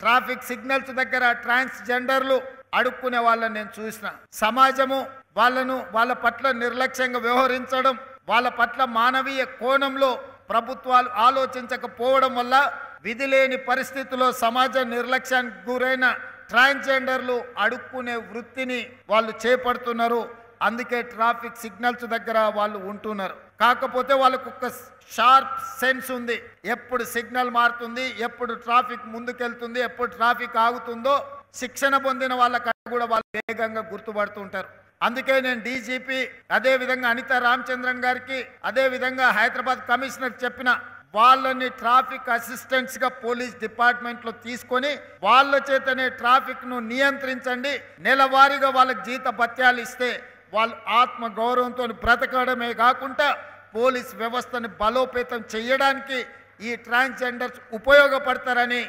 Traffic signals దగ్గర ట్రాన్స్జెండర్లు అడుక్కునే వాళ్ళని నేను చూసిన. సమాజము వాళ్ళ పట్ల నిర్లక్ష్యంగా వ్యవహరించడం, వాళ్ళ పట్ల మానవీయ కోణంలో ప్రభుత్వాలు ఆలోచించకపోవడం వల్ల విధి లేని పరిస్థితుల్లో సమాజ నిర్లక్ష్యానికి గురైన ట్రాన్స్జెండర్లు అడుక్కునే వృత్తిని వాళ్ళు చేపడుతున్నారు. అందుకే ట్రాఫిక్ సిగ్నల్స్ దగ్గర వాళ్ళు ఉంటున్నారు. కాకపోతే వాళ్ళకు ఒక షార్ప్ సెన్స్ ఉంది. ఎప్పుడు సిగ్నల్ మారుతుంది, ఎప్పుడు ట్రాఫిక్ ముందుకెళ్తుంది, ఎప్పుడు ట్రాఫిక్ ఆగుతుందో శిక్షణ పొందిన వాళ్ళకంటే కూడా వాళ్ళు వేగంగా గుర్తుపడుతుంటారు. అందుకే నేను డీజీపీ అదేవిధంగా అనితా రామచంద్రన్ గారికి అదేవిధంగా హైదరాబాద్ కమిషనర్ చెప్పిన వాళ్ళని ట్రాఫిక్ అసిస్టెంట్స్గా పోలీస్ డిపార్ట్మెంట్లో తీసుకొని వాళ్ళ చేతనే ట్రాఫిక్ను నియంత్రించండి. నెలవారీగా వాళ్ళకి జీత భత్యాలు ఇస్తే వాళ్ళు ఆత్మ గౌరవంతో బ్రతకడమే కాకుండా పోలీస్ వ్యవస్థని బలోపేతం చేయడానికి ఈ ట్రాన్స్జెండర్స్ ఉపయోగపడతారని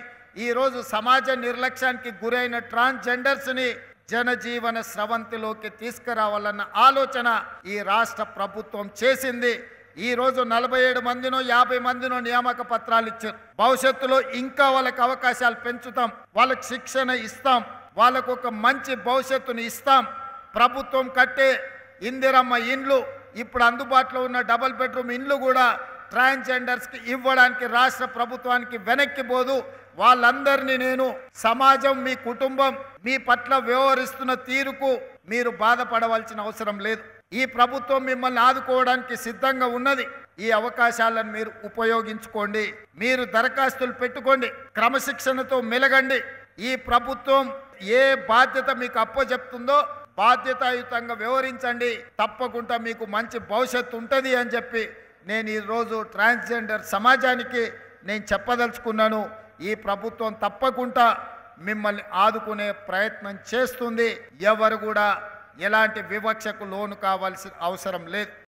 ఈరోజు సమాజ నిర్లక్ష్యానికి గురైన ట్రాన్స్జెండర్స్ని జనజీవన స్రవంతిలోకి తీసుకురావాలన్న ఆలోచన ఈ రాష్ట్ర ప్రభుత్వం చేసింది. ఈరోజు 47 మందినో 50 మందినో నియామక పత్రాలు ఇచ్చారు. భవిష్యత్తులో ఇంకా వాళ్ళకి అవకాశాలు పెంచుతాం, వాళ్ళకి శిక్షణ ఇస్తాం, వాళ్ళకు ఒక మంచి భవిష్యత్తుని ఇస్తాం. ప్రభుత్వం కట్టే ఇందిరమ్మ ఇండ్లు, ఇప్పుడు అందుబాటులో ఉన్న డబుల్ బెడ్రూమ్ ఇండ్లు కూడా ట్రాన్స్జెండర్స్కి ఇవ్వడానికి రాష్ట్ర ప్రభుత్వానికి వెనక్కి పోదు. వాళ్ళందరినీ నేను సమాజం, మీ కుటుంబం మీ పట్ల వ్యవహరిస్తున్న తీరుకు మీరు బాధపడవలసిన అవసరం లేదు. ఈ ప్రభుత్వం మిమ్మల్ని ఆదుకోవడానికి సిద్ధంగా ఉన్నది. ఈ అవకాశాలను మీరు ఉపయోగించుకోండి. మీరు దరఖాస్తులు పెట్టుకోండి, క్రమశిక్షణతో మెలగండి. ఈ ప్రభుత్వం ఏ బాధ్యత మీకు అప్పచెప్తుందో బాధ్యతాయుతంగా వ్యవహరించండి. తప్పకుండా మీకు మంచి భవిష్యత్తు ఉంటుంది అని చెప్పి నేను ఈరోజు ట్రాన్స్జెండర్ సమాజానికి నేను చెప్పదలుచుకున్నాను. ఈ ప్రభుత్వం తప్పకుండా మిమ్మల్ని ఆదుకునే ప్రయత్నం చేస్తుంది. ఎవరు కూడా ఎలాంటి వివక్షకు లోను కావాల్సిన అవసరం లేదు.